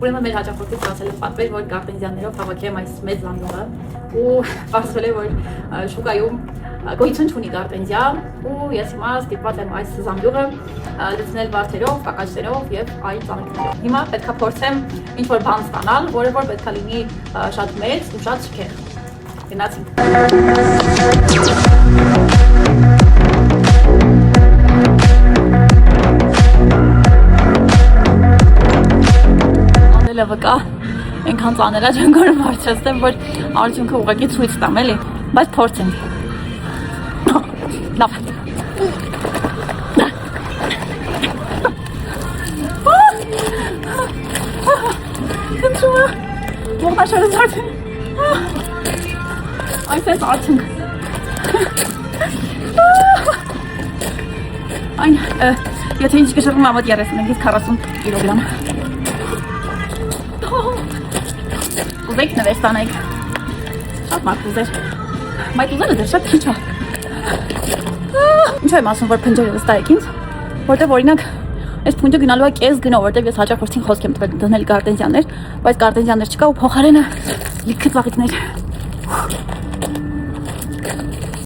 Ուրեմն մեր հաճախորդի ստացել է պատվեր, որ գարտենզիաներով հավաքեմ այս մեծ զամբյուղը ու պարզվել է, որ շուկայում գոյություն չունի գարտենզիա ու ես հիմա ստիպված եմ այս զամբյուղը լցնել վարդերով, կակաշներով եւ այլ ծաղիկներով։ Հիմա պետք է փորձեմ ինչ-որ բան ստանալ, որը որ պետք է լինի շատ մեծ ու շատ շքեղ։ Գնացինք։ Վկա այնքան ծանր է չեն գորում հարցրստեմ, որ արդյունքը ուղղակի ցույց տամ, էլի, բայց փորձենք։ Լավ։ Քնչում է։ Ողնաշարը ծարդին։ Այնպես արդյունք։ Այն, եթե ինչ կշռում ամոտ 35-ից 40 կիլոգրամ։ Ուզեք նվեր ստանեք, շատ մարդ ուզեր, մայտ ուզերը դեր շատ քիչ է։ Ինչ եմ ասում, որ փնջերը վստահեք ինձ, որտև օրինակ այս փունջը գնալու է կես գնով, որտև ես հաճախորդին խոսք եմ տվել դնել գարտենզիաներ, բայց գարտենզիաներ չկա ու փոխարենը լիքը ծաղիկներ։